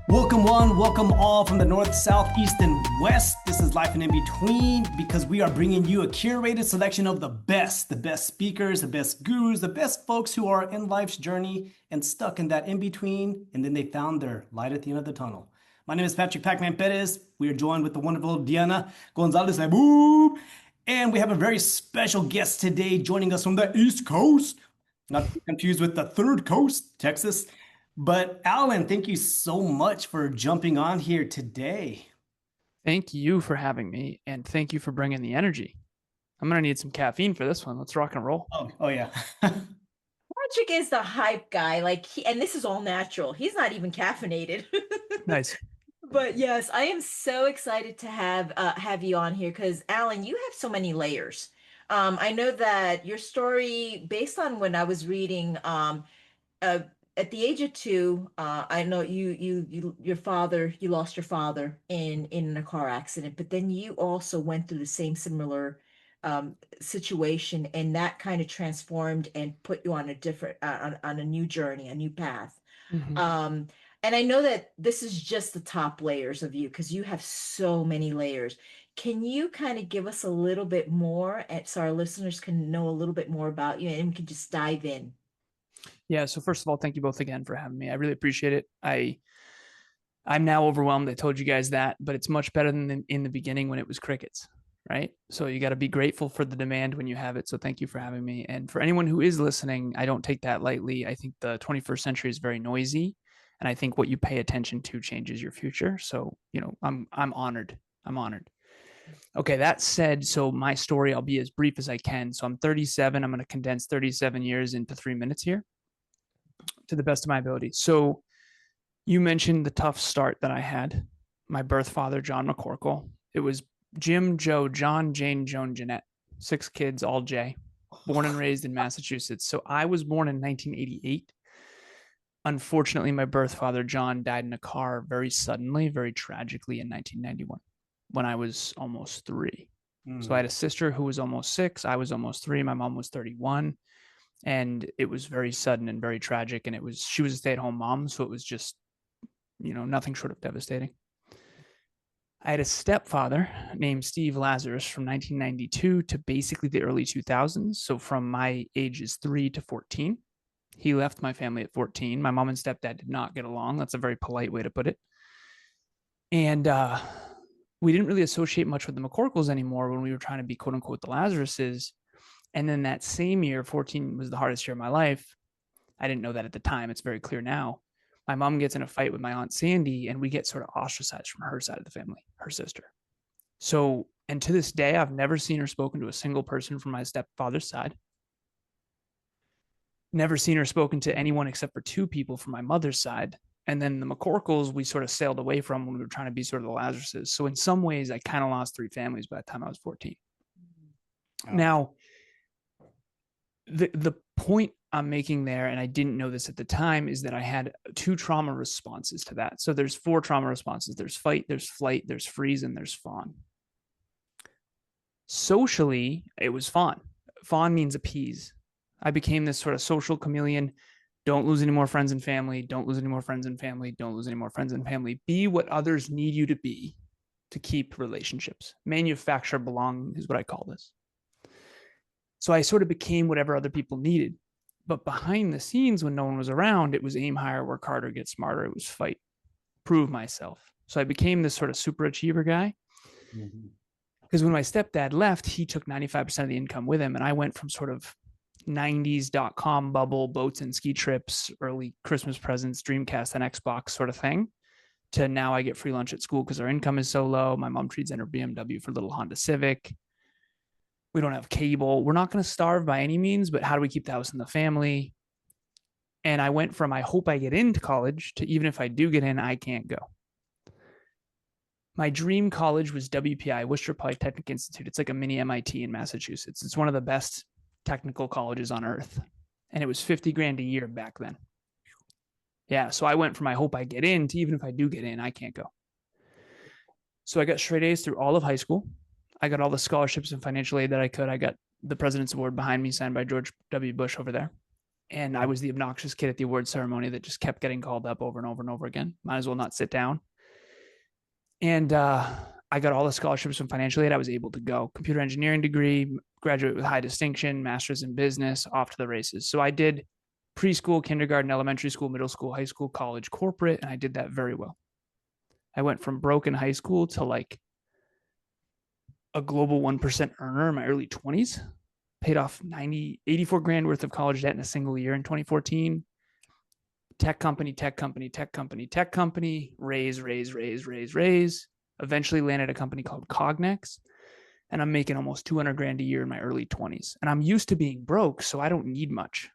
Welcome one, welcome all from the north, south, east, and west. This is Life and In Between, because we are bringing you a curated selection of the best speakers, the best gurus, the best folks who are in life's journey and stuck in that in-between, and then they found their light at the end of the tunnel. My name is Patrick "Pac-Man" Perez. We are joined with the wonderful Diana Gonzalez-Lehboub, and we have a very special guest today joining us from the East Coast, not to be confused with the Third Coast, Texas. But Alan, thank you so much for jumping on here today. Thank you for having me, and thank you for bringing the energy. I'm going to need some caffeine for this one. Let's rock and roll. Oh yeah. Patrick is the hype guy, and this is all natural. He's not even caffeinated. Nice. But yes, I am so excited to have you on here because Alan, you have so many layers. I know that your story, based on when I was reading, at the age of 2, I know you lost your father in a car accident, but then you also went through the same similar situation, and that kind of transformed and put you on a different on a new journey, a new path. Mm-hmm. And I know that this is just the top layers of you because you have so many layers. Can you kind of give us a little bit more, so our listeners can know a little bit more about you, and we can just dive in? Yeah. So first of all, thank you both again for having me. I really appreciate it. I'm now overwhelmed. I told you guys that, but it's much better than in the beginning when it was crickets, right? So you got to be grateful for the demand when you have it. So thank you for having me. And for anyone who is listening, I don't take that lightly. I think the 21st century is very noisy, and I think what you pay attention to changes your future. So, I'm honored. I'm honored. Okay, that said, so my story, I'll be as brief as I can. So I'm 37. I'm going to condense 37 years into 3 minutes here, to the best of my ability. So you mentioned the tough start that I had. My birth father, John McCorkle. It was Jim, Joe, John, Jane, Joan, Jeanette. 6 kids, all J. Born and raised in Massachusetts. So I was born in 1988. Unfortunately, my birth father, John, died in a car very suddenly, very tragically in 1991 when I was almost 3. So I had a sister who was almost 6. I was almost 3. My mom was 31. And it was very sudden and very tragic. And she was a stay-at-home mom. So it was just, nothing short of devastating. I had a stepfather named Steve Lazaros from 1992 to basically the early 2000s. So from my ages 3 to 14, he left my family at 14. My mom and stepdad did not get along. That's a very polite way to put it. And we didn't really associate much with the McCorkles anymore when we were trying to be quote unquote the Lazaroses. And then that same year, 14 was the hardest year of my life. I didn't know that at the time. It's very clear now. My mom gets in a fight with my Aunt Sandy, and we get sort of ostracized from her side of the family, her sister. So, and to this day, I've never seen her spoken to a single person from my stepfather's side. Never seen her spoken to anyone except for 2 people from my mother's side. And then the McCorkles, we sort of sailed away from when we were trying to be sort of the Lazaruses. So in some ways, I kind of lost 3 families by the time I was 14. Oh. Now, the point I'm making there, and I didn't know this at the time, is that I had 2 trauma responses to that. So there's 4 trauma responses. There's fight, there's flight, there's freeze, and there's fawn. Socially, it was fawn. Fawn means appease. I became this sort of social chameleon. Don't lose any more friends and family. Don't lose any more friends and family. Don't lose any more friends and family. Be what others need you to be to keep relationships. Manufacture belonging is what I call this. So I sort of became whatever other people needed. But behind the scenes, when no one was around, it was aim higher, work harder, get smarter. It was fight, prove myself. So I became this sort of super achiever guy. Because when my stepdad left, he took 95% of the income with him. And I went from sort of 90s.com bubble, boats and ski trips, early Christmas presents, Dreamcast and Xbox sort of thing, to now I get free lunch at school because our income is so low. My mom trades in her BMW for a little Honda Civic. We don't have cable. We're not going to starve by any means, but how do we keep the house in the family? And I went from, I hope I get into college, to even if I do get in, I can't go. My dream college was WPI, Worcester Polytechnic Institute. It's like a mini MIT in Massachusetts. It's one of the best technical colleges on earth. And it was 50 grand a year back then. Yeah. So I went from I hope I get in to even if I do get in, I can't go. So I got straight A's through all of high school. I got all the scholarships and financial aid that I could. I got the President's Award behind me, signed by George W. Bush over there. And I was the obnoxious kid at the award ceremony that just kept getting called up over and over and over again. Might as well not sit down. And I got all the scholarships and financial aid. I was able to go. Computer engineering degree, graduate with high distinction, master's in business, off to the races. So I did preschool, kindergarten, elementary school, middle school, high school, college, corporate, and I did that very well. I went from broken high school to like a global 1% earner in my early 20s, paid off 84 grand worth of college debt in a single year in 2014. Tech company, raise. Eventually landed a company called Cognex. And I'm making almost 200 grand a year in my early 20s. And I'm used to being broke, so I don't need much.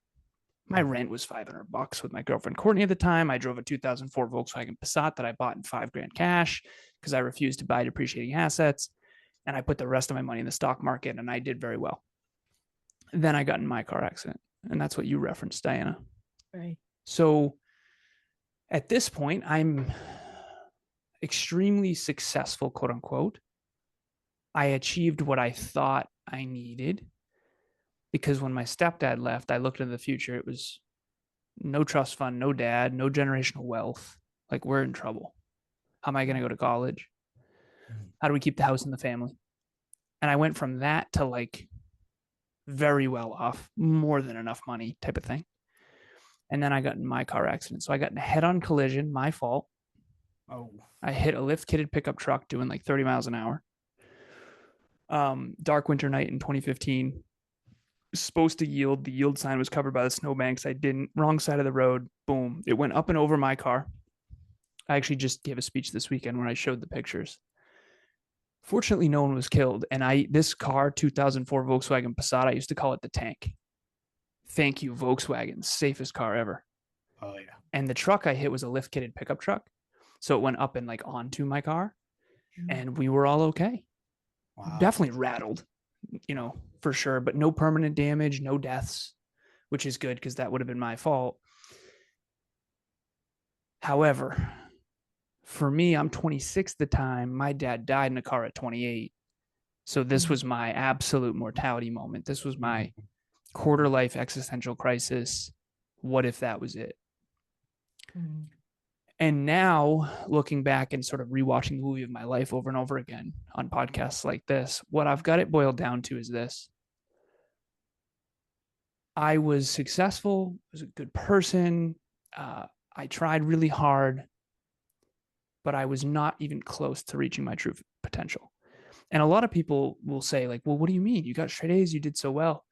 My rent was $500 with my girlfriend Courtney at the time. I drove a 2004 Volkswagen Passat that I bought in $5 grand cash because I refused to buy depreciating assets. And I put the rest of my money in the stock market, and I did very well. Then I got in my car accident, and that's what you referenced, Diana. Right. So at this point, I'm extremely successful, quote unquote. I achieved what I thought I needed because when my stepdad left, I looked into the future. It was no trust fund, no dad, no generational wealth. Like, we're in trouble. How am I going to go to college? How do we keep the house in the family? And I went from that to like very well off, more than enough money type of thing. And then I got in my car accident. So I got in a head-on collision, my fault. Oh. I hit a lift-kitted pickup truck doing like 30 miles an hour. Dark winter night in 2015. Supposed to yield. The yield sign was covered by the snowbanks. I didn't. Wrong side of the road. Boom. It went up and over my car. I actually just gave a speech this weekend where I showed the pictures. Fortunately, no one was killed. And this car, 2004 Volkswagen Passat, I used to call it the tank. Thank you, Volkswagen. Safest car ever. Oh, yeah. And the truck I hit was a lift-kitted pickup truck. So it went up and like onto my car. And we were all okay. Wow. Definitely rattled, for sure. But no permanent damage, no deaths, which is good because that would have been my fault. However, for me, I'm 26 at the time. My dad died in a car at 28. So this was my absolute mortality moment. This was my quarter life existential crisis. What if that was it? And now looking back and sort of rewatching the movie of my life over and over again on podcasts like this, what I've got it boiled down to is this. I was successful, I was a good person. I tried really hard, but I was not even close to reaching my true potential. And a lot of people will say like, well, what do you mean? You got straight A's, you did so well.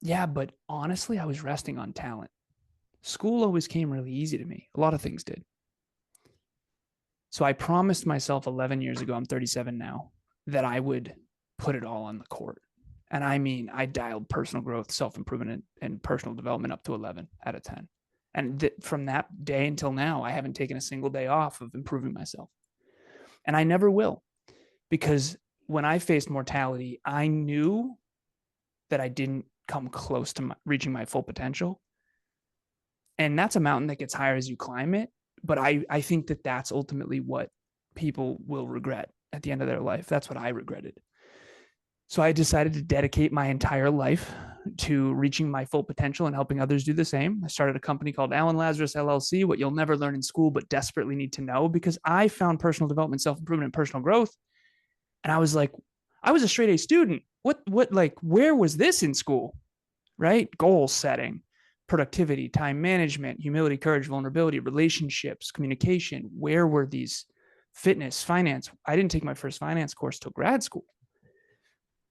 Yeah, but honestly, I was resting on talent. School always came really easy to me. A lot of things did. So I promised myself 11 years ago, I'm 37 now, that I would put it all on the court. And I mean, I dialed personal growth, self-improvement, and personal development up to 11 out of 10. And from that day until now, I haven't taken a single day off of improving myself. And I never will, because when I faced mortality, I knew that I didn't come close to reaching my full potential. And that's a mountain that gets higher as you climb it. But I think that that's ultimately what people will regret at the end of their life. That's what I regretted. So I decided to dedicate my entire life to reaching my full potential and helping others do the same. I started a company called Alan Lazaros, LLC, what you'll never learn in school, but desperately need to know, because I found personal development, self-improvement, and personal growth. And I was like, I was a straight A student. Where was this in school? Right? Goal setting, productivity, time management, humility, courage, vulnerability, relationships, communication. Where were these? Fitness, finance. I didn't take my first finance course till grad school.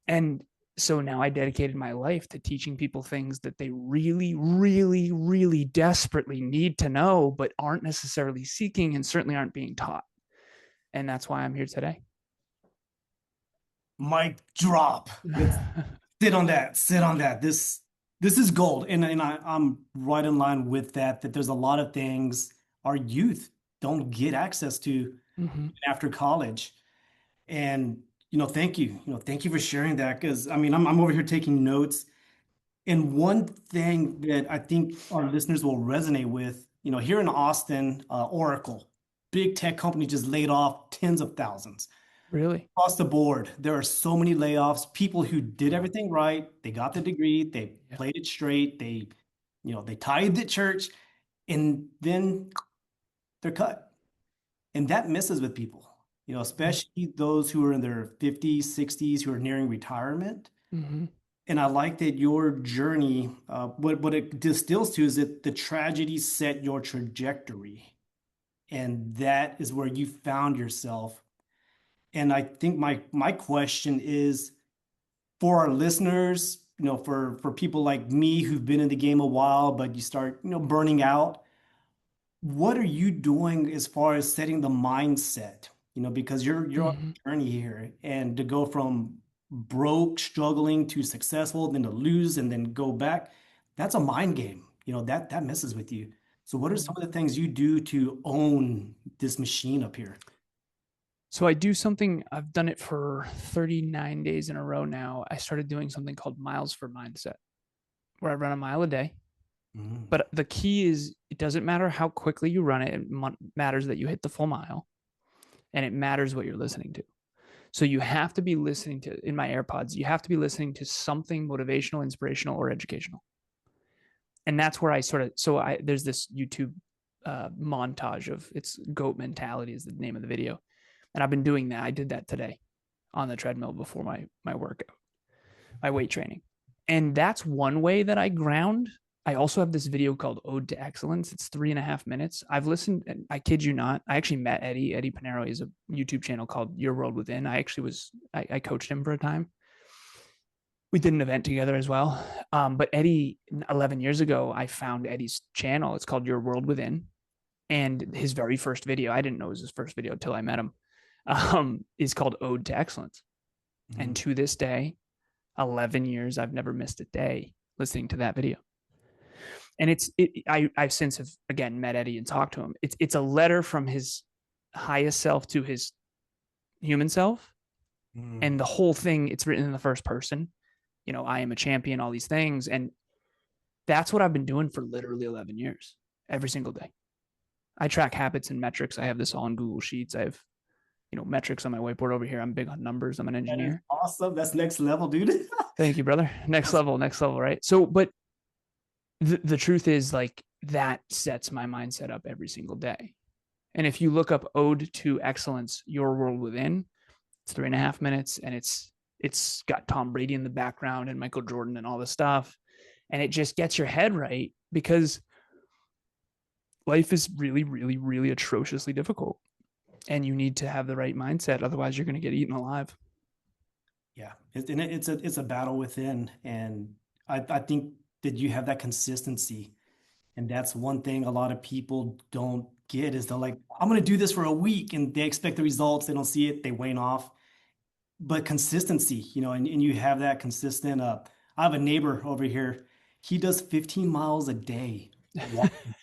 And so now I dedicated my life to teaching people things that they really, really, really desperately need to know, but aren't necessarily seeking and certainly aren't being taught. And that's why I'm here today. Mic drop. Sit on that. This is gold. And I'm right in line with that there's a lot of things our youth don't get access to after college. And, thank you. Thank you for sharing that. Because I mean, I'm over here taking notes. And one thing that I think our listeners will resonate with, here in Austin, Oracle, big tech company just laid off tens of thousands. Really? Across the board, there are so many layoffs. People who did everything right, they got the degree, they Yeah. played it straight, they tithed at church, and then they're cut. And that messes with people, especially those who are in their 50s, 60s, who are nearing retirement. Mm-hmm. And I like that your journey, what it distills to is that the tragedy set your trajectory. And that is where you found yourself. And I think my question is for our listeners, for people like me who've been in the game a while, but you start, burning out, what are you doing as far as setting the mindset? Because you're on Mm-hmm. a journey here, and to go from broke, struggling to successful, then to lose and then go back, that's a mind game. That messes with you. So what are some of the things you do to own this machine up here? So I do something, I've done it for 39 days in a row now. I started doing something called Miles for Mindset, where I run a mile a day. Mm. But the key is it doesn't matter how quickly you run it, it matters that you hit the full mile, and it matters what you're listening to. So you have to be listening to, in my AirPods, you have to be listening to something motivational, inspirational, or educational. And that's where I sort of, there's this YouTube montage of, it's GOAT mentality is the name of the video. And I've been doing that. I did that today on the treadmill before my workout, my weight training. And that's one way that I ground. I also have this video called Ode to Excellence. It's 3.5 minutes. I've listened, and I kid you not, I actually met Eddie Pinero. He has a YouTube channel called Your World Within. I coached him for a time. We did an event together as well. But Eddie, 11 years ago, I found Eddie's channel. It's called Your World Within. And his very first video, I didn't know it was his first video until I met him, is called Ode to Excellence. Mm-hmm. And to this day, 11 years, I've never missed a day listening to that video. And I've since have again met Eddie and talked to him. It's a letter from his highest self to his human self. Mm. And the whole thing, it's written in the first person. I am a champion, all these things. And that's what I've been doing for literally 11 years, every single day. I track habits and metrics. I have this all in Google Sheets. I have, metrics on my whiteboard over here. I'm big on numbers. I'm an engineer. That is awesome. That's next level, dude. Thank you, brother. Next level, right? So, but the truth is, like, that sets my mindset up every single day. And if you look up Ode to Excellence, Your World Within, it's 3.5 minutes, and it's got Tom Brady in the background and Michael Jordan and all this stuff. And it just gets your head right, because life is really, really, really atrociously difficult. And you need to have the right mindset. Otherwise, you're going to get eaten alive. Yeah. It's a battle within. And I think that you have that consistency. And that's one thing a lot of people don't get is they're like, I'm going to do this for a week, and they expect the results. They don't see it. They wane off. But consistency, and you have that consistent. I have a neighbor over here. He does 15 miles a day walking,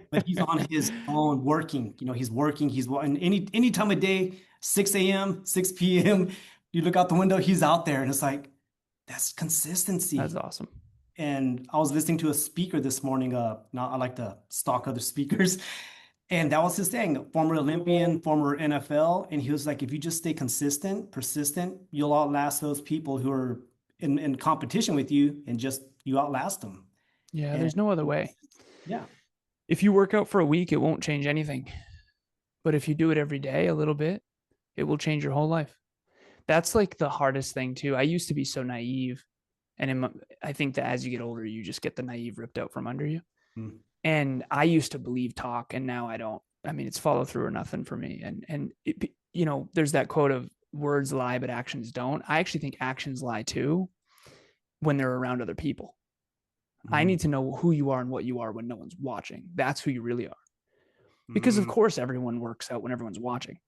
but he's on his phone working. He's working. He's walking any time of day, 6 a.m., 6 p.m. You look out the window, he's out there, and it's like, that's consistency. That's awesome. And I was listening to a speaker this morning. Now I like to stalk other speakers. And that was his thing, former Olympian, former NFL. And he was like, if you just stay consistent, persistent, you'll outlast those people who are in competition with you, and just you outlast them. Yeah, there's no other way. Yeah. If you work out for a week, it won't change anything. But if you do it every day, a little bit, it will change your whole life. That's like the hardest thing too. I used to be so naive. And I think that as you get older, you just get the naive ripped out from under you. Mm. And I used to believe talk, and now I don't. I mean, it's follow through or nothing for me. And it, there's that quote of words lie, but actions don't. I actually think actions lie too when they're around other people. Mm-hmm. I need to know who you are and what you are when no one's watching. That's who you really are. Because of course everyone works out when everyone's watching.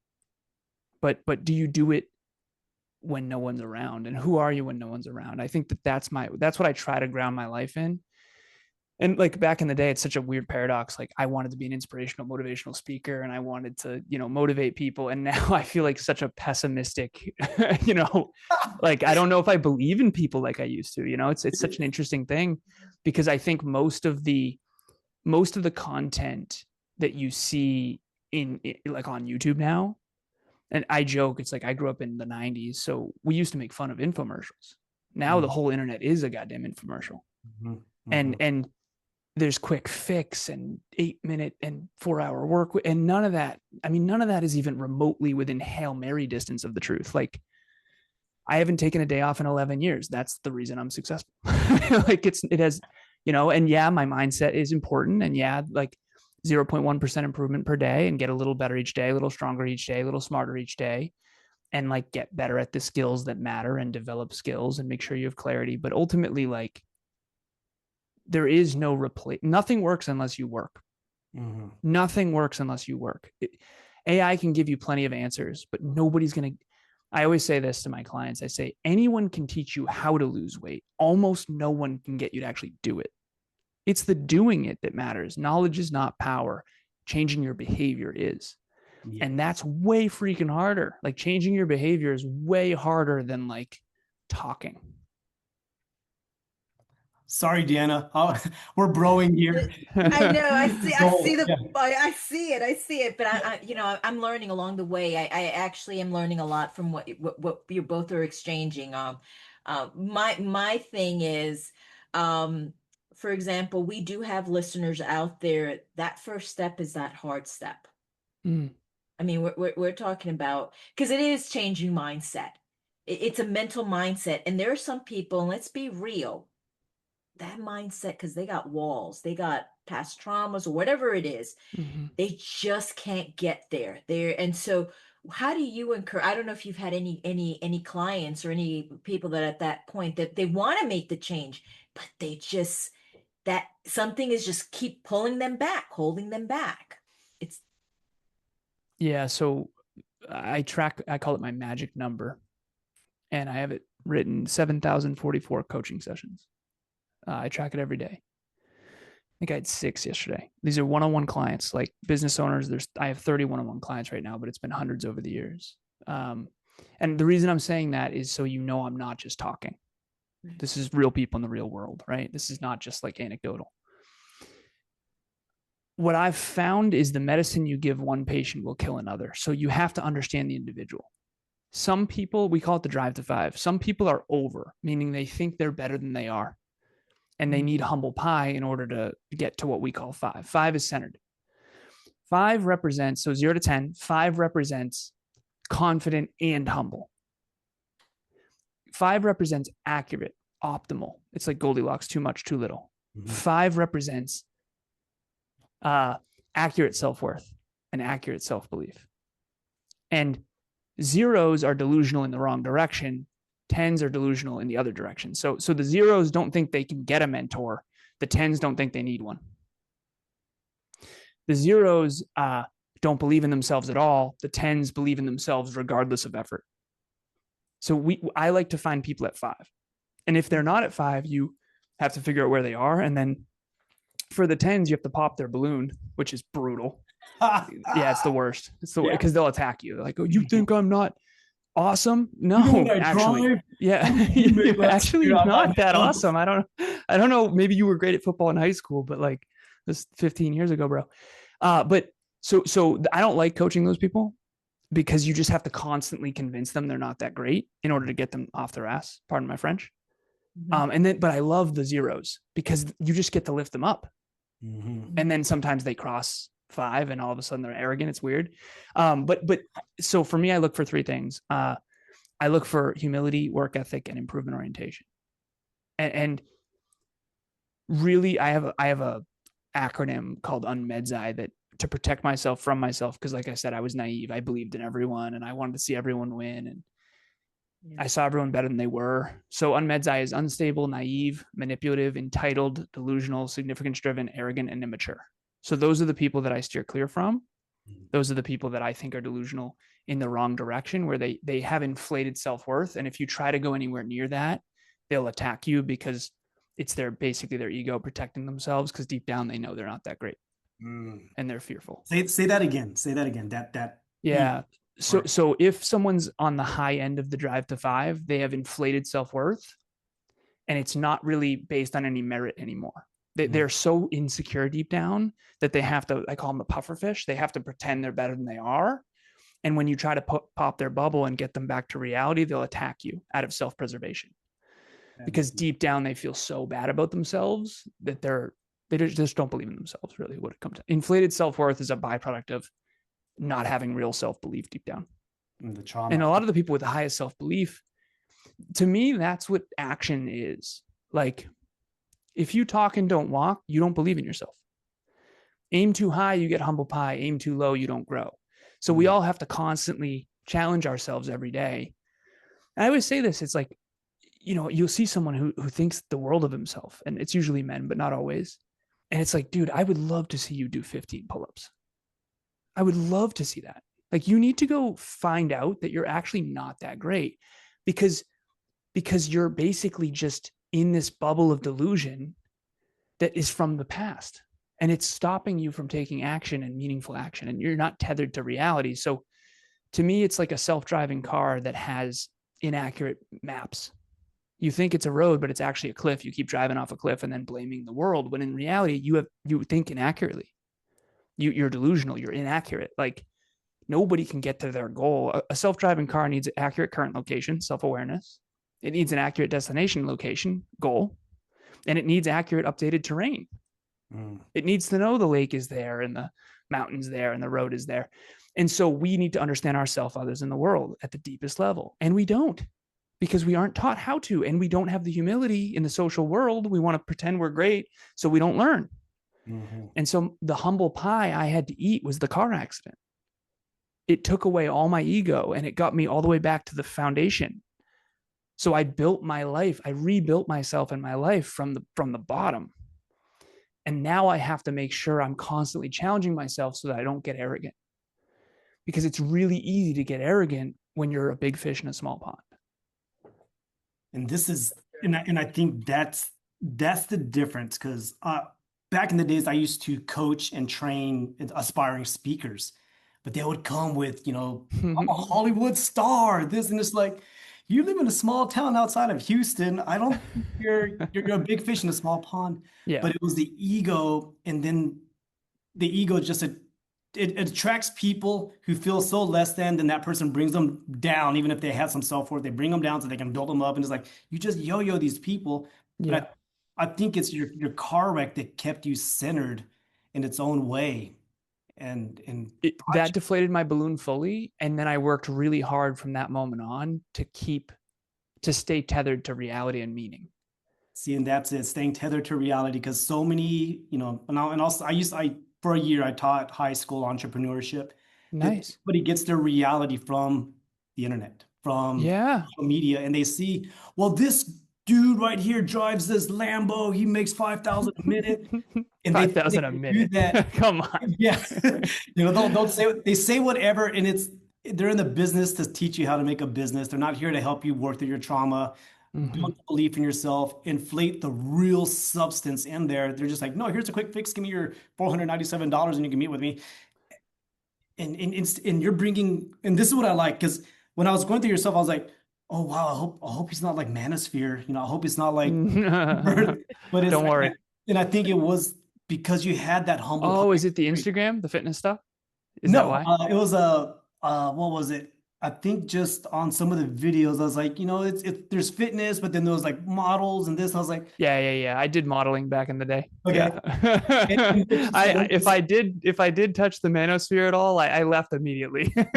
But do you do it when no one's around? And who are you when no one's around? I think that's what I try to ground my life in. And like back in the day, it's such a weird paradox. Like I wanted to be an inspirational, motivational speaker and I wanted to, motivate people. And now I feel like such a pessimistic, like, I don't know if I believe in people like I used to, it's such an interesting thing because I think most of the content that you see in like on YouTube now, and I joke, it's like I grew up in the 90s. So we used to make fun of infomercials. Now the whole internet is a goddamn infomercial. And there's quick fix and 8-minute and 4-hour work. And none of that is even remotely within Hail Mary distance of the truth. Like I haven't taken a day off in 11 years. That's the reason I'm successful. Like it has, and yeah, my mindset is important. And yeah, like 0.1% improvement per day and get a little better each day, a little stronger each day, a little smarter each day, and like get better at the skills that matter and develop skills and make sure you have clarity. But ultimately, like, there is no replace. Nothing works unless you work. Nothing works unless you work. AI can give you plenty of answers, but nobody's going to. I always say this to my clients. I say, anyone can teach you how to lose weight. Almost no one can get you to actually do it. It's the doing it that matters. Knowledge is not power. Changing your behavior is. Yes. And that's way freaking harder. Like changing your behavior is way harder than like talking. Sorry, Deanna. We're broing here. I know. I see it. But I'm learning along the way. I actually am learning a lot from what you both are exchanging. My thing is, for example, we do have listeners out there. That first step is that hard step. I mean, we're talking about, because it is changing mindset. It's a mental mindset, and there are some people, and let's be real. That mindset, because they got walls, they got past traumas or whatever it is, they just can't get there. And so how do you encourage? I don't know if you've had any clients or any people that at that point that they want to make the change, but they just, that something is just keep pulling them back, holding them back. So I call it my magic number, and I have it written 7,044 coaching sessions. I track it every day. I think I had 6 yesterday. These are one-on-one clients, like business owners. I have 30 one-on-one clients right now, but it's been hundreds over the years. And the reason I'm saying that is so I'm not just talking. This is real people in the real world, right? This is not just like anecdotal. What I've found is the medicine you give one patient will kill another. So you have to understand the individual. Some people, we call it the drive to 5. Some people are over, meaning they think they're better than they are. And they need humble pie in order to get to what we call 5. 5 is centered. 5 represents, so 0 to 10, 5 represents confident and humble. 5 represents accurate, optimal. It's like Goldilocks, too much, too little. 5 represents accurate self-worth and accurate self-belief. And 0s are delusional in the wrong direction. 10s are delusional in the other direction. So the 0s don't think they can get a mentor. The 10s don't think they need one. The 0s don't believe in themselves at all. The 10s believe in themselves regardless of effort. So I like to find people at 5. And if they're not at 5, you have to figure out where they are. And then for the 10s, you have to pop their balloon, which is brutal. Yeah, it's the worst. It's the because they'll attack you. They're like, oh, you think I'm not awesome? No, actually, you're actually not that awesome. I don't know. Maybe you were great at football in high school, but like this 15 years ago, bro. But so I don't like coaching those people because you just have to constantly convince them they're not that great in order to get them off their ass. Pardon my French. But I love the 0s because you just get to lift them up. And then sometimes they cross 5 and all of a sudden they're arrogant. It's weird. But so for me, I look for 3 things. I look for humility, work ethic, and improvement orientation. And really, I have a acronym called UNMEDSI that to protect myself from myself. Cause like I said, I was naive. I believed in everyone and I wanted to see everyone win. And I saw everyone better than they were. So UNMEDSI is unstable, naive, manipulative, entitled, delusional, significance driven, arrogant, and immature. So those are the people that I steer clear from. Those are the people that I think are delusional in the wrong direction, where they have inflated self-worth. And if you try to go anywhere near that, they'll attack you because It's basically their ego protecting themselves, because deep down they know they're not that great Mm. and they're fearful. Say that again. Say that again. That Yeah. part. So if someone's on the high end of the drive to 5, they have inflated self-worth, and it's not really based on any merit anymore. They're so insecure deep down that they have to, I call them the puffer fish. They have to pretend they're better than they are. And when you try to pop their bubble and get them back to reality, they'll attack you out of self-preservation, because deep down they feel so bad about themselves that they just don't believe in themselves, really, what it comes to. Inflated self-worth is a byproduct of not having real self-belief deep down. The trauma. And a lot of the people with the highest self-belief, to me, that's what action is. Like, if you talk and don't walk, you don't believe in yourself. Aim too high, you get humble pie. Aim too low, you don't grow. So we all have to constantly challenge ourselves every day. And I always say this, it's like, you'll see someone who thinks the world of himself, and it's usually men, but not always. And it's like, dude, I would love to see you do 15 pull-ups. I would love to see that. Like, you need to go find out that you're actually not that great, because you're basically just in this bubble of delusion that is from the past, and it's stopping you from taking action and meaningful action, and you're not tethered to reality. So to me, it's like a self-driving car that has inaccurate maps. You think it's a road, but it's actually a cliff. You keep driving off a cliff and then blaming the world, when in reality, you think inaccurately. You're delusional. You're inaccurate. Like, nobody can get to their goal. A self-driving car needs accurate current location, self-awareness. It needs an accurate destination location, goal, and it needs accurate updated terrain. It needs to know the lake is there and the mountain's there and the road is there. And so we need to understand ourselves, others, in the world at the deepest level. And we don't, because we aren't taught how to, and we don't have the humility in the social world. We want to pretend we're great, so we don't learn. And so the humble pie I had to eat was the car accident. It took away all my ego, and it got me all the way back to the foundation. So I built my life. I rebuilt myself and my life from the bottom. And now I have to make sure I'm constantly challenging myself so that I don't get arrogant, because it's really easy to get arrogant when you're a big fish in a small pond. And this is, and I think that's the difference, because back in the days, I used to coach and train aspiring speakers, but they would come with, I'm a Hollywood star, this, and it's like, you live in a small town outside of Houston. I don't think you're a big fish in a small pond. Yeah. But it was the ego, and then the ego just it attracts people who feel so less than that person brings them down. Even if they have some self-worth, they bring them down so they can build them up. And it's like, you just yo-yo these people. Yeah. But I think it's your car wreck that kept you centered in its own way. And that deflated my balloon fully. And then I worked really hard from that moment on to stay tethered to reality and meaning. See, and that's it, staying tethered to reality, because so many, and also for a year, I taught high school entrepreneurship. Nice. Everybody gets their reality from the internet, from social media, and they see, well, this dude right here drives this Lambo. He makes $5,000 a minute. And 5,000 a minute. That. Come on. Yeah. They say whatever, and they're in the business to teach you how to make a business. They're not here to help you work through your trauma, build belief in yourself, inflate the real substance in there. They're just like, no, here's a quick fix. Give me your $497 and you can meet with me. And you're bringing, and this is what I like, because when I was going through yourself, I was like, oh wow, I hope he's not like Manosphere. I hope it's not like, but it's, don't worry. And I think it was because you had that humble. Oh, is it the Instagram, the fitness stuff? Is that why? It was what was it? I think just on some of the videos, I was like, there's fitness, but then there was like models and this. And I was like, yeah. I did modeling back in the day. Okay. Yeah. If I did touch the Manosphere at all, I left immediately. There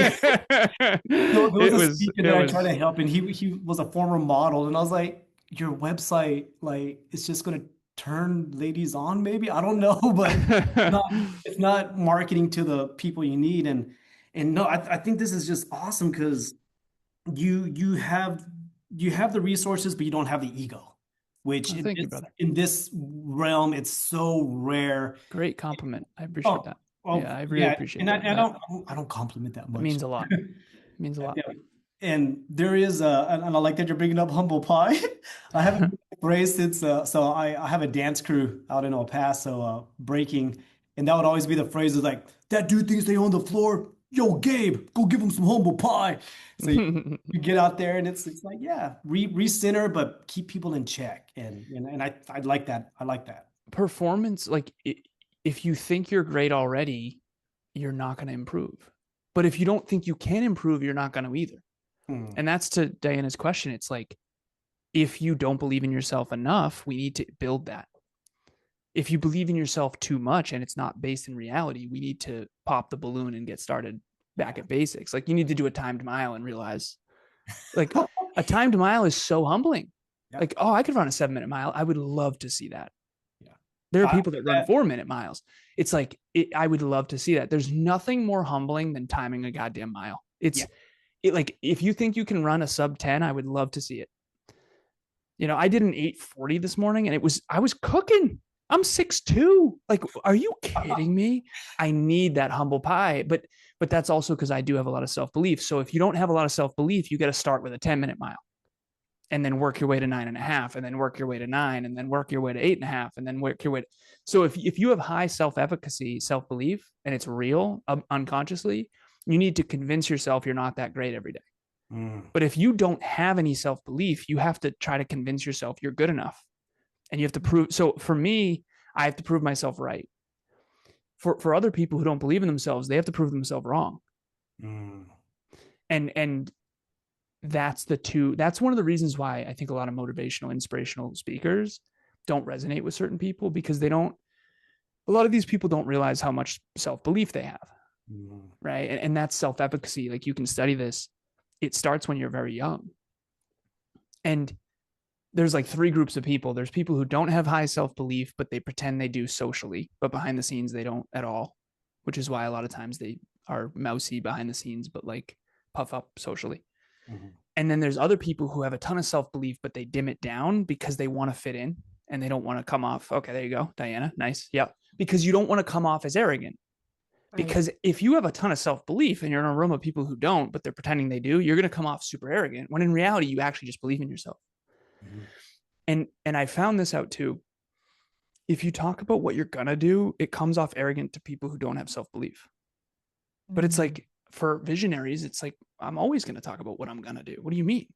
was a speaker that I tried to help, and he was a former model, and I was like, your website, like, it's just gonna turn ladies on, maybe, I don't know, but it's not marketing to the people you need. And no, I think this is just awesome, because you have the resources, but you don't have the ego, which in this realm, it's so rare. Great compliment. I appreciate that. Yeah, I really appreciate that. And I don't compliment that much. It means a lot. It means a lot. Yeah. And there is and I like that you're bringing up humble pie. I haven't been phrase since so I have a dance crew out in El Paso breaking, and that would always be the phrase is like, that dude thinks they own the floor. Yo, Gabe, go give him some humble pie. So you get out there and it's like, yeah, recenter, but keep people in check. And I like that. I like that. Performance, like if you think you're great already, you're not going to improve. But if you don't think you can improve, you're not going to either. And that's to Diana's question. It's like, if you don't believe in yourself enough, we need to build that. If you believe in yourself too much and it's not based in reality, we need to pop the balloon and get started back at basics. Like you need to do a timed mile and realize like a timed mile is so humbling. Yeah. Like, oh, I could run a 7-minute mile. I would love to see that. Yeah. There are people that run 4-minute miles. It's like, I would love to see that. There's nothing more humbling than timing a goddamn mile. It's like, if you think you can run a sub 10, I would love to see it. You know, I did an 8:40 this morning and I was cooking. I'm 6'2". Like, are you kidding me? I need that humble pie. But that's also because I do have a lot of self-belief. So if you don't have a lot of self-belief, you got to start with a 10-minute mile and then work your way to 9.5 and then work your way to 9 and then work your way to 8.5 and then work your way. So if you have high self-efficacy, self-belief, and it's real unconsciously, you need to convince yourself you're not that great every day. But if you don't have any self-belief, you have to try to convince yourself you're good enough. And you have to prove. So for me, I have to prove myself right. For other people who don't believe in themselves, they have to prove themselves wrong. And that's one of the reasons why I think a lot of motivational, inspirational speakers don't resonate with certain people, because a lot of these people don't realize how much self-belief they have. Right. And that's self-efficacy. Like, you can study this. It starts when you're very young. And there's like 3 groups of people. There's people who don't have high self-belief, but they pretend they do socially, but behind the scenes, they don't at all, which is why a lot of times they are mousy behind the scenes, but like puff up socially. And then there's other people who have a ton of self-belief, but they dim it down because they want to fit in and they don't want to come off. Okay, there you go, Diana. Nice. Yeah. Because you don't want to come off as arrogant. Right. Because if you have a ton of self-belief and you're in a room of people who don't, but they're pretending they do, you're going to come off super arrogant, when in reality, you actually just believe in yourself. And I found this out too. If you talk about what you're going to do, it comes off arrogant to people who don't have self-belief. But it's like, for visionaries, it's like, I'm always going to talk about what I'm going to do. What do you mean?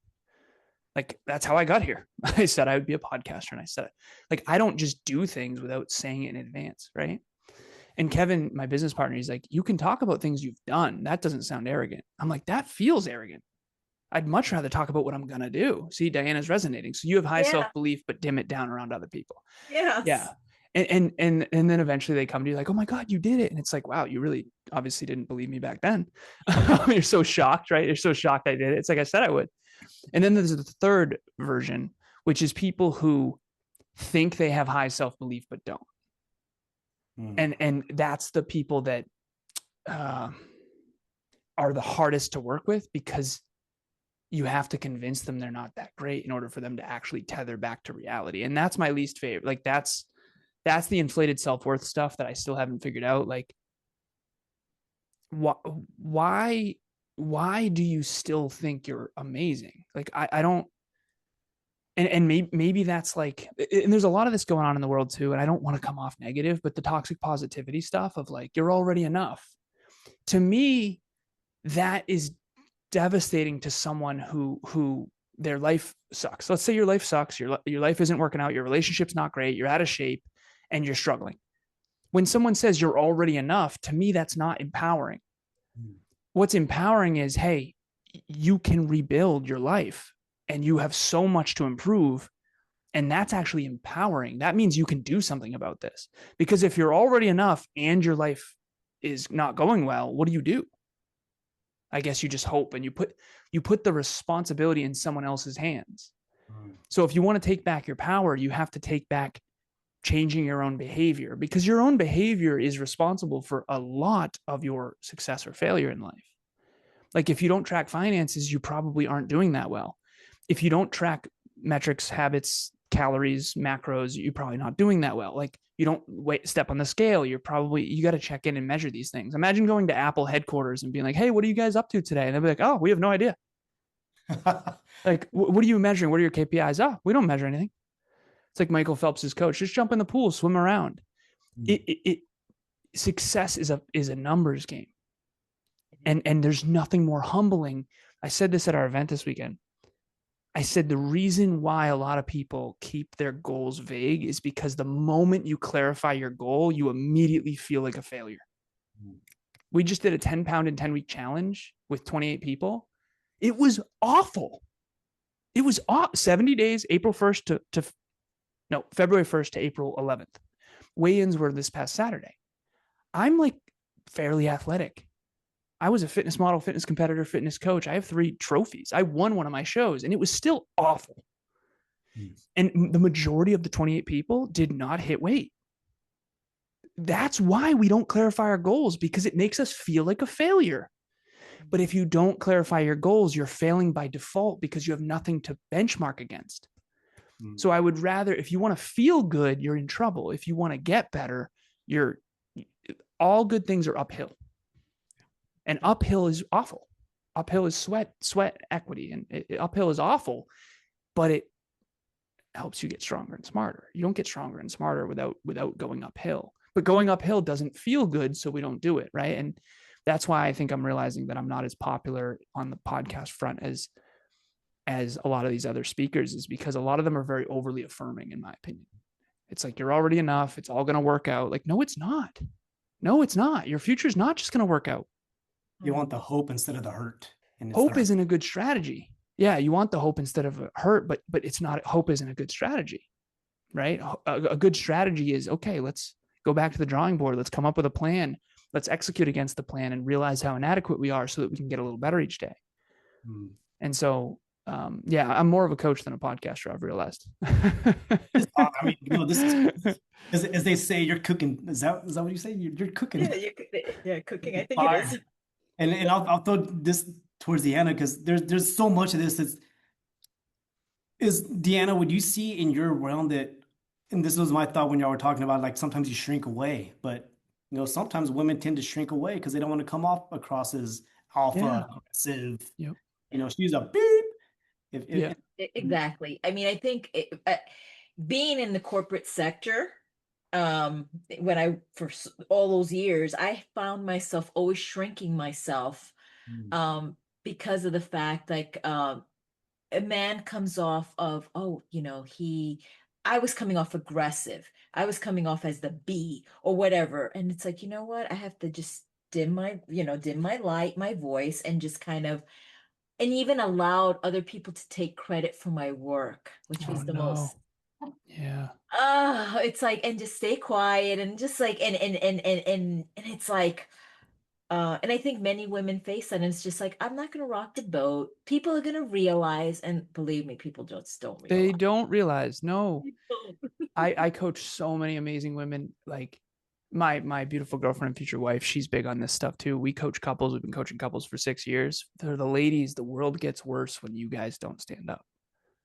Like, that's how I got here. I said I would be a podcaster, and I said it. Like, I don't just do things without saying it in advance, right? And Kevin, my business partner, he's like, you can talk about things you've done. That doesn't sound arrogant. I'm like, that feels arrogant. I'd much rather talk about what I'm going to do. See, Diana's resonating. So you have high self-belief, but dim it down around other people. Yeah. And then eventually they come to you like, oh my God, you did it. And it's like, wow, you really obviously didn't believe me back then. You're so shocked, right? You're so shocked I did it. It's like I said I would. And then there's the third version, which is people who think they have high self-belief, but don't. And that's the people that are the hardest to work with, because you have to convince them they're not that great in order for them to actually tether back to reality. And that's my least favorite. Like, that's the inflated self-worth stuff that I still haven't figured out. Like, why do you still think you're amazing? Like, I don't. And maybe that's like, and there's a lot of this going on in the world too. And I don't want to come off negative, but the toxic positivity stuff of like, you're already enough. To me, that is devastating to someone who their life sucks. Let's say your life sucks. Your life isn't working out. Your relationship's not great. You're out of shape and you're struggling. When someone says you're already enough, to me, that's not empowering. What's empowering is, hey, you can rebuild your life. And you have so much to improve. And that's actually empowering. That means you can do something about this. Because if you're already enough and your life is not going well, what do? I guess you just hope, and you put the responsibility in someone else's hands. So if you want to take back your power, you have to take back changing your own behavior, because your own behavior is responsible for a lot of your success or failure in life. Like, if you don't track finances, you probably aren't doing that well. If you don't track metrics, habits, calories, macros, you're probably not doing that well. Like, you don't step on the scale. You got to check in and measure these things. Imagine going to Apple headquarters and being like, hey, what are you guys up to today? And they'll be like, oh, we have no idea. Like, what are you measuring? What are your KPIs? Oh, we don't measure anything. It's like Michael Phelps's coach, just jump in the pool, swim around. Mm. Success is a numbers game. And there's nothing more humbling. I said this at our event this weekend. I said the reason why a lot of people keep their goals vague is because the moment you clarify your goal, you immediately feel like a failure. We just did a 10-pound and 10-week challenge with 28 people. It was awful. It was 70 days, February 1st to April 11th. Weigh-ins were this past Saturday. I'm like fairly athletic. I was a fitness model, fitness competitor, fitness coach. I have 3 trophies. I won one of my shows and it was still awful. And the majority of the 28 people did not hit weight. That's why we don't clarify our goals, because it makes us feel like a failure. But if you don't clarify your goals, you're failing by default because you have nothing to benchmark against. So I would rather, if you want to feel good, you're in trouble. If you want to get better, all good things are uphill. And uphill is awful. Uphill is sweat equity, and uphill is awful, but it helps you get stronger and smarter. You don't get stronger and smarter without going uphill. But going uphill doesn't feel good, so we don't do it, right? And that's why I think I'm realizing that I'm not as popular on the podcast front as a lot of these other speakers, is because a lot of them are very overly affirming, in my opinion. It's like, you're already enough. It's all going to work out. Like, no, it's not. No, it's not. Your future's not just going to work out. You want the hope instead of the hurt. And hope isn't a good strategy. Yeah, you want the hope instead of hurt, but it's not. Hope isn't a good strategy, right? A good strategy is, okay, let's go back to the drawing board. Let's come up with a plan. Let's execute against the plan and realize how inadequate we are so that we can get a little better each day. And so, yeah, I'm more of a coach than a podcaster, I've realized. I mean, this is, as they say, you're cooking. Is that what you say? You're cooking. Yeah, cooking. I think it is. And I'll throw this towards Deanna, because there's so much of this. Is Deanna, would you see in your realm that, and this was my thought when y'all were talking about, like, sometimes you shrink away, but sometimes women tend to shrink away because they don't want to come off across as alpha, aggressive. Yep. She's a beep. Exactly. I mean, I think being in the corporate sector, for all those years, I found myself always shrinking myself, because of the fact, like, a man comes off of, I was coming off aggressive. I was coming off as the B or whatever. And it's like, you know what? I have to just dim my light, my voice, and just kind of, and even allowed other people to take credit for my work, which was the most. Yeah. It's like, and just stay quiet and just like, and it's like, and I think many women face that, and it's just like, I'm not going to rock the boat. People are going to realize, and believe me, people just don't realize. They don't realize. No, I coach so many amazing women. Like my beautiful girlfriend and future wife, she's big on this stuff too. We coach couples. We've been coaching couples for 6 years. They're the ladies. The world gets worse when you guys don't stand up.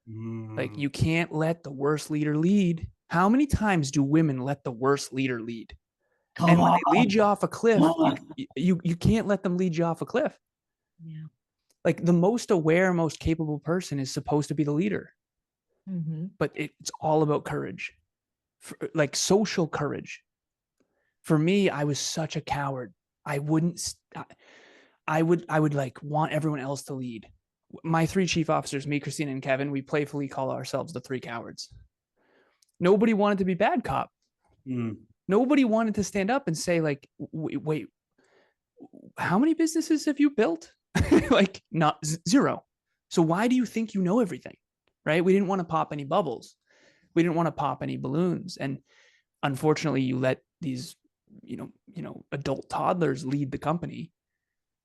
Like, you can't let the worst leader lead. How many times do women let the worst leader lead? And when they lead you off a cliff, you can't let them lead you off a cliff. Yeah. Like, the most aware, most capable person is supposed to be the leader. But it's all about courage, like social courage. For me, I was such a coward. I would like want everyone else to lead. My 3 chief officers, me, Christina, and Kevin, we playfully call ourselves the 3 cowards. Nobody wanted to be bad cop. Nobody wanted to stand up and say, like, wait, how many businesses have you built? Like, not 0. So why do you think you know everything? Right? We didn't want to pop any bubbles. We didn't want to pop any balloons. And unfortunately, you let these, adult toddlers lead the company.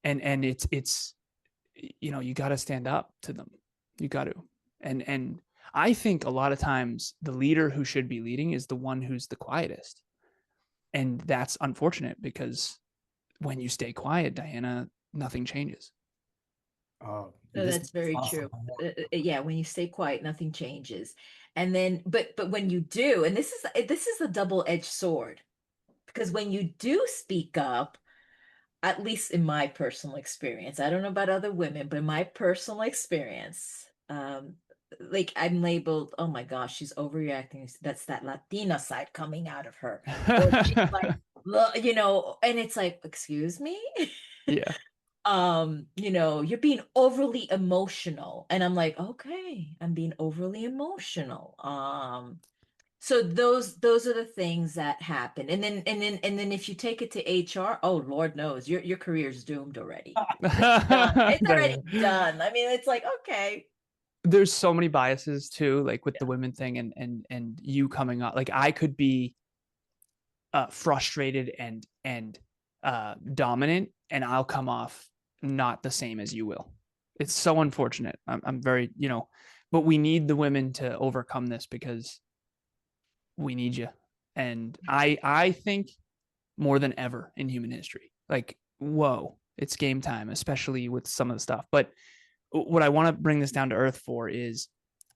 And it's you got to stand up to them. You got to. And I think a lot of times the leader who should be leading is the one who's the quietest. And that's unfortunate, because when you stay quiet, Diana, nothing changes. That's very true. Yeah, when you stay quiet, nothing changes. And then, but when you do, and this is a double-edged sword, because when you do speak up, at least in my personal experience, I don't know about other women, but in my personal experience, like I'm labeled, oh my gosh, she's overreacting. That's that Latina side coming out of her. Or she's like, you know, and it's like, excuse me? Yeah. You know, you're being overly emotional. And I'm like, okay, I'm being overly emotional. So those are the things that happen. And then if you take it to HR, oh Lord knows, your career's doomed already. It's done. It's already Diane. done. I mean, it's like, okay. There's so many biases too, like with the women thing and you coming up. Like I could be frustrated and dominant, and I'll come off not the same as you will. It's so unfortunate. I'm very, you know, but we need the women to overcome this because we need you. And I think more than ever in human history, like, whoa, it's game time, especially with some of the stuff. But what I want to bring this down to earth for is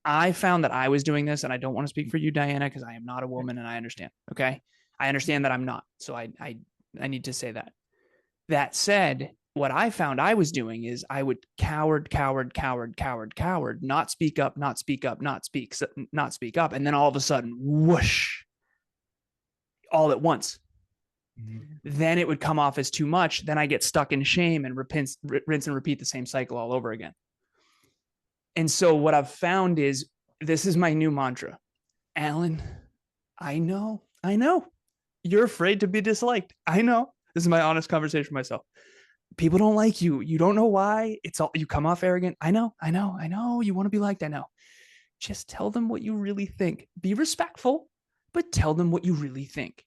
I found that I was doing this, and I don't want to speak for you, Diana, because I am not a woman and I understand. Okay. I understand that I'm not. So I need to say that. That said, what I found I was doing is I would coward, not speak up, not speak up, not speak up. And then all of a sudden, whoosh, all at once. Then it would come off as too much. Then I get stuck in shame and rinse and repeat the same cycle all over again. And so what I've found is, this is my new mantra. Alan, I know you're afraid to be disliked. I know. This is my honest conversation with myself. People don't like you. You don't know why. It's all, you come off arrogant. I know. You want to be liked. I know. Just tell them what you really think. Be respectful, but tell them what you really think.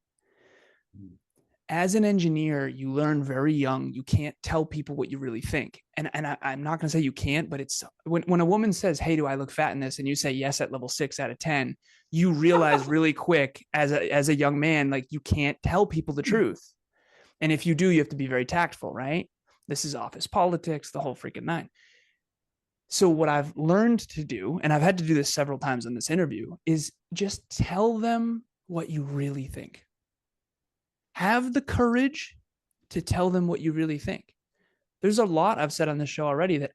As an engineer, you learn very young. You can't tell people what you really think. And I'm not going to say you can't, but it's when a woman says, hey, do I look fat in this? And you say yes at level 6 out of 10, you realize really quick as a young man, like you can't tell people the truth. And if you do, you have to be very tactful, right? This is office politics, the whole freaking nine. So what I've learned to do, and I've had to do this several times in this interview, is just tell them what you really think. Have the courage to tell them what you really think. There's a lot I've said on this show already that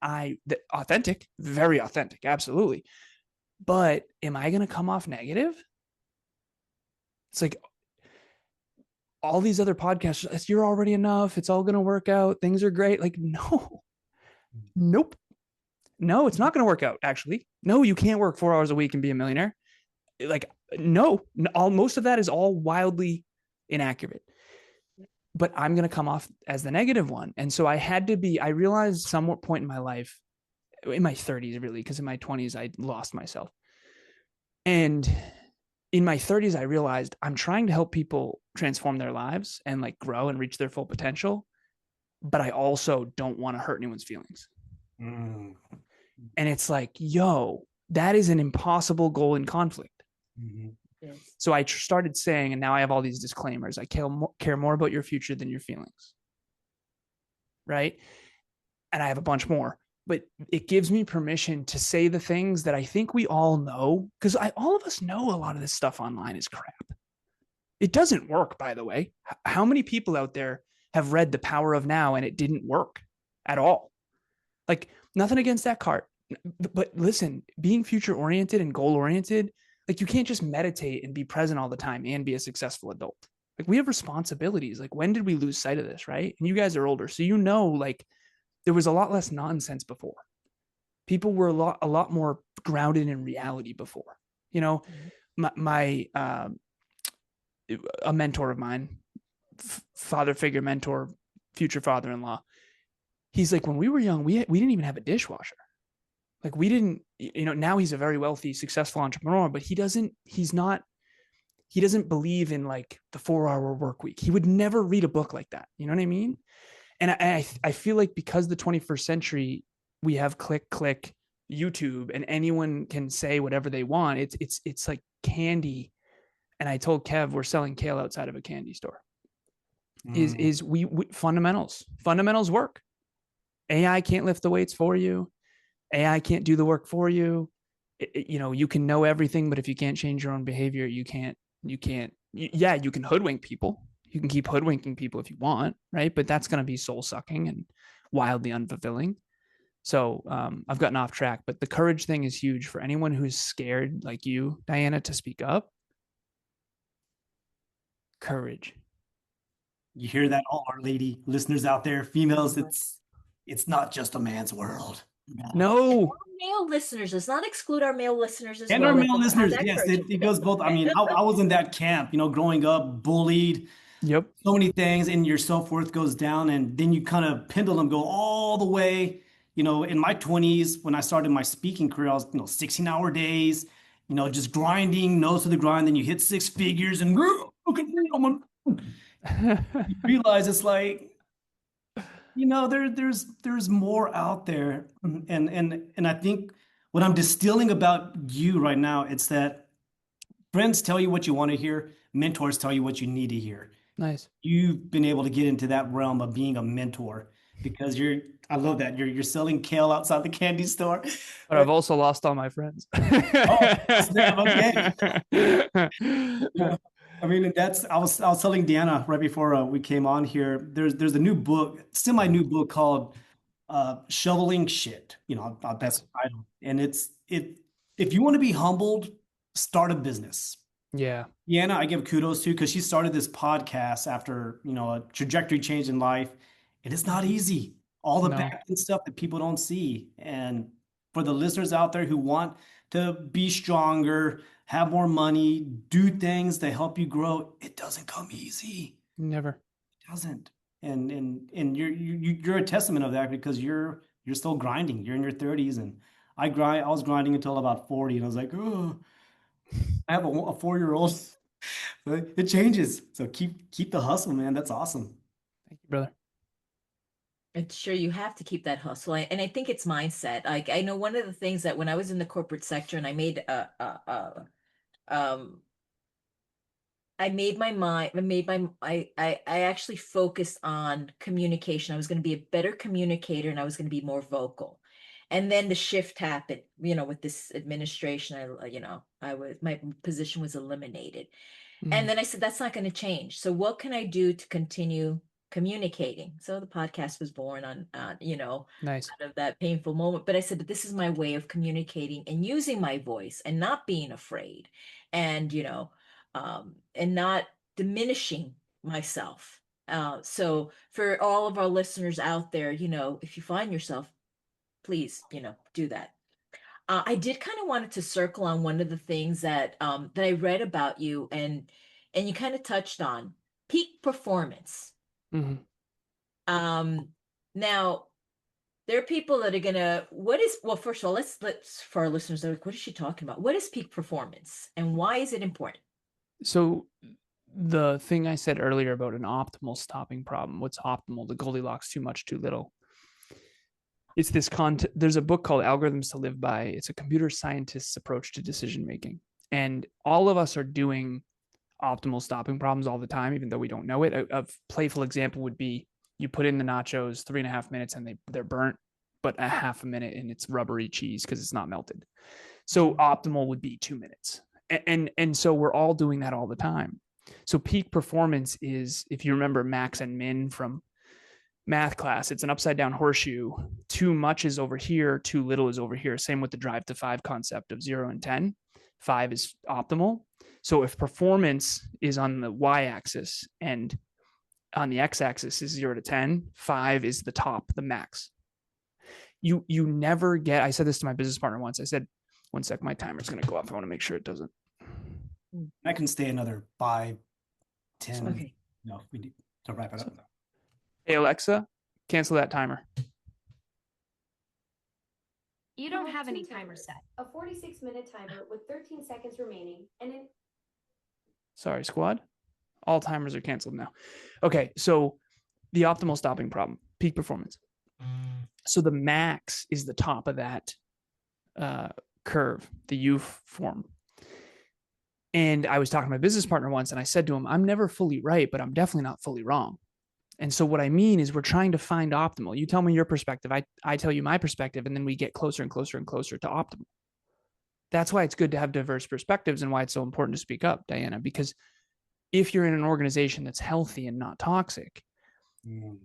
authentic, very authentic, absolutely. But am I going to come off negative? It's like all these other podcasts, you're already enough. It's all going to work out. Things are great. Like, no, nope. No, it's not going to work out. Actually, no, you can't work 4 hours a week and be a millionaire. Like, no, most of that is all wildly inaccurate. But I'm going to come off as the negative one. And so I realized some point in my life, in my 30s, really, because in my 20s, I lost myself. And in my 30s, I realized I'm trying to help people transform their lives and like grow and reach their full potential. But I also don't want to hurt anyone's feelings. And it's like, yo, that is an impossible goal in conflict. Yes. So I started saying, and now I have all these disclaimers. I care more about your future than your feelings. Right. And I have a bunch more, but it gives me permission to say the things that I think we all know, because all of us know a lot of this stuff online is crap. It doesn't work, by the way. How many people out there have read The Power of Now and it didn't work at all? Like, nothing against that cart. But listen, being future oriented and goal oriented, like you can't just meditate and be present all the time and be a successful adult. Like we have responsibilities. Like when did we lose sight of this, right? And you guys are older, so you know, like there was a lot less nonsense before. People were a lot more grounded in reality before. You know, a mentor of mine, father figure mentor, future father-in-law. He's like, when we were young, we didn't even have a dishwasher. Like we didn't, you know, now he's a very wealthy, successful entrepreneur, but he doesn't believe in like the 4-hour work week. He would never read a book like that. You know what I mean? And I feel like because the 21st century, we have click YouTube and anyone can say whatever they want. It's like candy. And I told Kev, we're selling kale outside of a candy store. Is we fundamentals work. AI can't lift the weights for you. AI can't do the work for you. You know, you can know everything, but if you can't change your own behavior, you can hoodwink people. You can keep hoodwinking people if you want, right? But that's going to be soul sucking and wildly unfulfilling. So I've gotten off track, but the courage thing is huge for anyone who's scared, like you, Diana, to speak up. Courage. You hear that, all our lady listeners out there, females, it's not just a man's world. No. Male listeners, does not exclude our male listeners as And well. our That male don't have listeners, that yes, courage. it goes both. I mean, I was in that camp, growing up, bullied, Yep. so many things, and your self-worth goes down, and then you kind of pendulum go all the way. In my 20s, when I started my speaking career, I was, 16-hour days, just grinding, nose to the grind, then you hit six figures and you realize it's like, there's more out there. And I think what I'm distilling about you right now, it's that friends tell you what you want to hear, mentors tell you what you need to hear. Nice. You've been able to get into that realm of being a mentor because I love that. You're selling kale outside the candy store. But I've also lost all my friends. Oh, snap, okay. Yeah. I mean, I was telling Deanna right before we came on here, there's a new book, semi-new book called Shoveling Shit. That's the title. And if you want to be humbled, start a business. Yeah. Deanna, I give kudos to because she started this podcast after, a trajectory change in life. And it's not easy. All the back end stuff that people don't see. And for the listeners out there who want to be stronger, have more money, do things to help you grow, it doesn't come easy. Never. It doesn't. And you're a testament of that because you're still grinding. You're in your 30s, and I was grinding until about 40, and I was like, oh, I have a 4-year-old. But it changes. So keep the hustle, man. That's awesome. Thank you, brother. It's sure you have to keep that hustle. And I think it's mindset. Like I know one of the things that when I was in the corporate sector and I made I made my mind, I actually focused on communication. I was going to be a better communicator and I was going to be more vocal. And then the shift happened, with this administration, my position was eliminated. And then I said, that's not going to change. So what can I do to continue communicating? So the podcast was born on, Nice. out of that painful moment. But I said, but this is my way of communicating and using my voice and not being afraid and, and not diminishing myself. So for all of our listeners out there, if you find yourself, please, do that. I did kind of wanted to circle on one of the things that I read about you, and you kind of touched on peak performance. Now there are people that are gonna. Well, first of all, let's for our listeners, they're like, what is she talking about? What is peak performance, and why is it important? So the thing I said earlier about an optimal stopping problem, what's optimal? The Goldilocks, too much, too little. It's this there's a book called Algorithms to Live By. It's a computer scientist's approach to decision making. And all of us are doing optimal stopping problems all the time, even though we don't know it. A playful example would be you put in the nachos 3.5 minutes and they're burnt, but a half a minute and it's rubbery cheese because it's not melted. So optimal would be 2 minutes. And so we're all doing that all the time. So peak performance is, if you remember max and min from math class, it's an upside down horseshoe. Too much is over here, too little is over here. Same with the drive to 5 concept of 0 and 10. 5 is optimal. So if performance is on the y-axis and on the x-axis is 0 to 10, 5 is the top, the max. You never get, I said this to my business partner once. I said, one sec, my timer's going to go off. I want to make sure it doesn't. I can stay another 5, 10. Okay. No, we need to wrap it up. Hey, Alexa, cancel that timer. You don't have any timer set. A 46-minute timer with 13 seconds remaining. Sorry, squad. All timers are canceled now. Okay, so the optimal stopping problem, peak performance. So the max is the top of that curve, the U form. And I was talking to my business partner once, and I said to him, I'm never fully right, but I'm definitely not fully wrong. And so what I mean is we're trying to find optimal. You tell me your perspective, I tell you my perspective, and then we get closer and closer and closer to optimal. That's why it's good to have diverse perspectives and why it's so important to speak up, Diana, because if you're in an organization that's healthy and not toxic,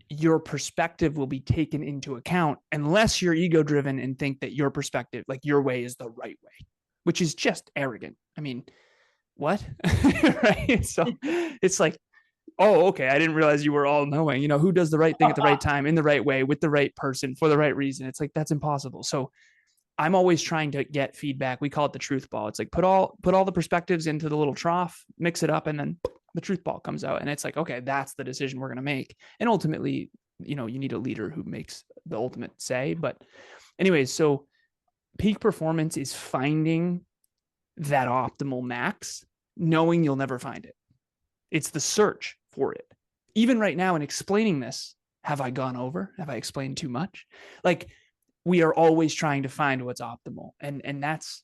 your perspective will be taken into account unless you're ego driven and think that your perspective, like your way, is the right way, which is just arrogant. I mean, what? Right? So it's like, oh, okay, I didn't realize you were all knowing. You know, who does the right thing at the right time, in the right way, with the right person, for the right reason? It's like, that's impossible. So I'm always trying to get feedback. We call it the truth ball. It's like, put all the perspectives into the little trough, mix it up, and then the truth ball comes out. And it's like, okay, that's the decision we're going to make. And ultimately, you know, you need a leader who makes the ultimate say. But anyways, so peak performance is finding that optimal max, knowing you'll never find it. It's the search for it. Even right now in explaining this, have I gone over? Have I explained too much? Like, we are always trying to find what's optimal. And that's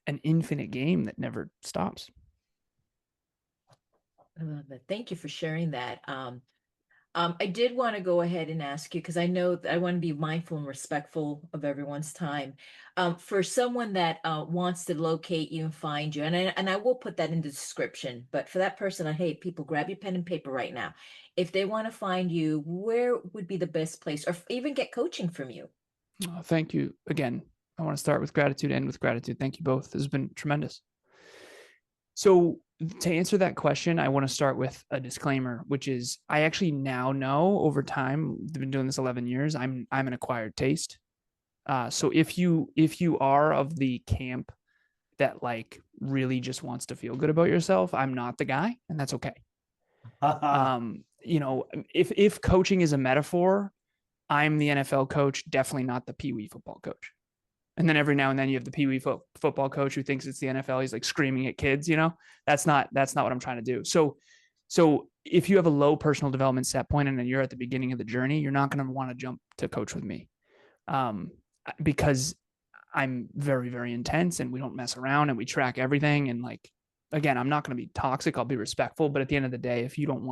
an infinite game that never stops. I love it. Thank you for sharing that. I did want to go ahead and ask you, because I know that I want to be mindful and respectful of everyone's time. For someone that wants to locate you and find you, and I will put that in the description, but for that person, hey, people, grab your pen and paper right now. If they want to find you, where would be the best place, or even get coaching from you? Thank you again. I want to start with gratitude, end with gratitude. Thank you both. This has been tremendous. So to answer that question, I want to start with a disclaimer, which is, I actually now know over time, I've been doing this 11 years, I'm an acquired taste. So if you are of the camp that like really just wants to feel good about yourself, I'm not the guy, and that's okay. You know, if coaching is a metaphor, I'm the NFL coach, definitely not the Pee Wee football coach. And then every now and then you have the Pee Wee football coach who thinks it's the NFL. He's like screaming at kids, you know, that's not what I'm trying to do. So if you have a low personal development set point and then you're at the beginning of the journey, you're not going to want to jump to coach with me. Because I'm very, very intense and we don't mess around and we track everything. And like, again, I'm not going to be toxic. I'll be respectful. But at the end of the day, if you don't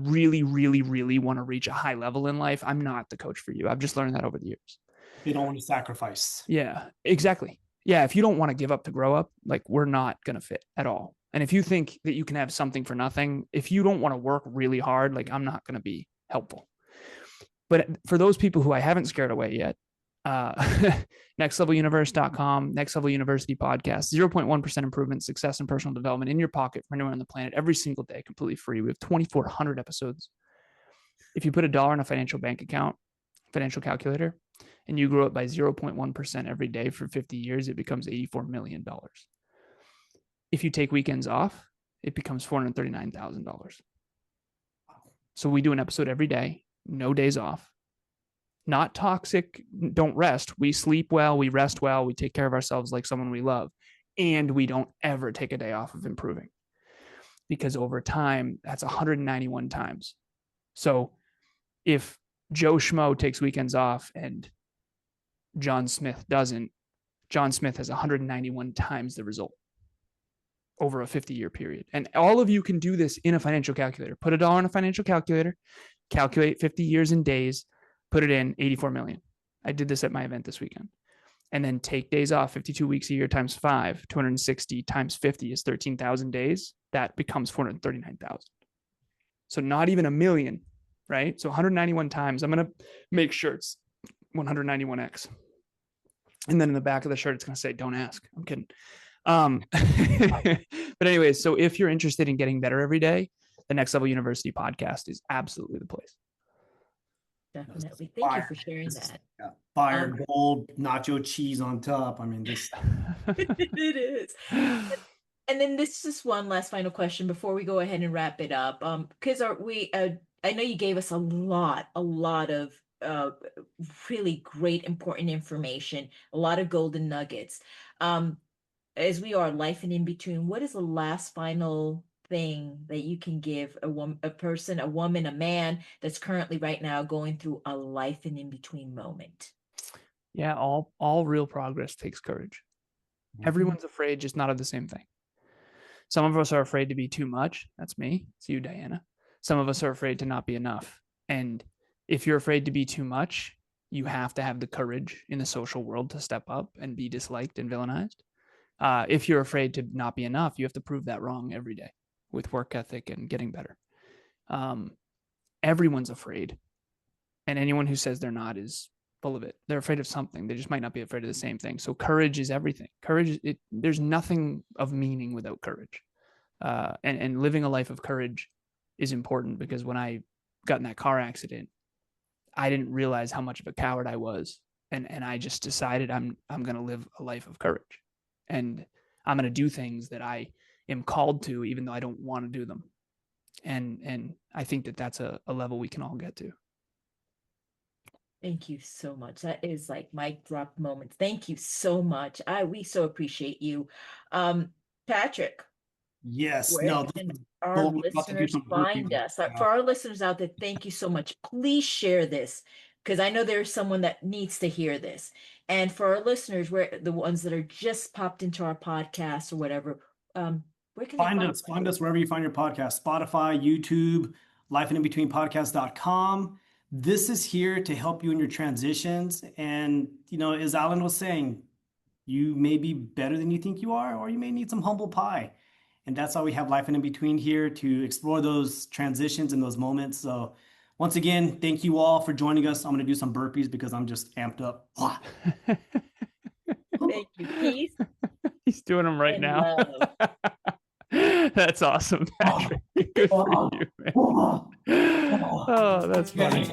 really, really, really want to reach a high level in life, I'm not the coach for you. I've just learned that over the years. They don't want to sacrifice. Yeah, exactly. Yeah. If you don't want to give up to grow up, like, we're not going to fit at all. And if you think that you can have something for nothing, if you don't want to work really hard, like, I'm not going to be helpful. But for those people who I haven't scared away yet, nextleveluniverse.com, Next Level University podcast, 0.1% improvement, success, and personal development in your pocket for anywhere on the planet every single day, completely free. We have 2,400 episodes. If you put $1 in a financial bank account, financial calculator, and you grow it by 0.1% every day for 50 years, it becomes $84 million. If you take weekends off, it becomes $439,000. So we do an episode every day, no days off. Not toxic, don't rest. We sleep well, we rest well, we take care of ourselves like someone we love. And we don't ever take a day off of improving. Because over time, that's 191 times. So if Joe Schmo takes weekends off and John Smith doesn't, John Smith has 191 times the result over a 50-year period. And all of you can do this in a financial calculator. Put $1 in a financial calculator, calculate 50 years in days, put it in 84 million. I did this at my event this weekend. And then take days off, 52 weeks a year times 5, 260 times 50 is 13,000 days. That becomes 439,000. So not even a million, right? So 191 times. I'm going to make sure it's 191x. And then in the back of the shirt, it's going to say, don't ask. I'm kidding. But anyways, so if you're interested in getting better every day, the Next Level University podcast is absolutely the place. Definitely. Thank you for sharing that. Fire gold nacho cheese on top. I mean, this. It is. And then this is one last final question before we go ahead and wrap it up. Because I know you gave us a lot of really great, important information, a lot of golden nuggets. As we are life and in between, what is the last final thing that you can give a woman, a man that's currently right now going through a life and in between moment? Yeah, all real progress takes courage. Mm-hmm. Everyone's afraid, just not of the same thing. Some of us are afraid to be too much. That's me. It's you, Diana. Some of us are afraid to not be enough. And if you're afraid to be too much, you have to have the courage in the social world to step up and be disliked and villainized. If you're afraid to not be enough, you have to prove that wrong every day with work ethic and getting better. everyone's afraid. And anyone who says they're not is full of it. They're afraid of something. They just might not be afraid of the same thing. So courage is everything. Courage, there's nothing of meaning without courage. And living a life of courage is important, because when I got in that car accident, I didn't realize how much of a coward I was. And I just decided I'm going to live a life of courage, and I'm going to do things that I am called to, even though I don't want to do them. And I think that that's a level we can all get to. Thank you so much. That is like mic drop moments. Thank you so much. We so appreciate you. Patrick, Yes, where no, can our we're about to do listeners some find burpees. us? For our listeners out there, thank you so much. Please share this, because I know there's someone that needs to hear this. And for our listeners, where the ones that are just popped into our podcast or whatever, where can they Find us wherever you find your podcast: Spotify, YouTube, lifeinbetweenpodcast.com. This is here to help you in your transitions. And, as Alan was saying, you may be better than you think you are, or you may need some humble pie. And that's why we have Life in Between here, to explore those transitions and those moments. So once again, thank you all for joining us. I'm going to do some burpees because I'm just amped up. Thank you. Peace. He's doing them right now. That's awesome, Patrick. Good for you, man. Oh, that's funny.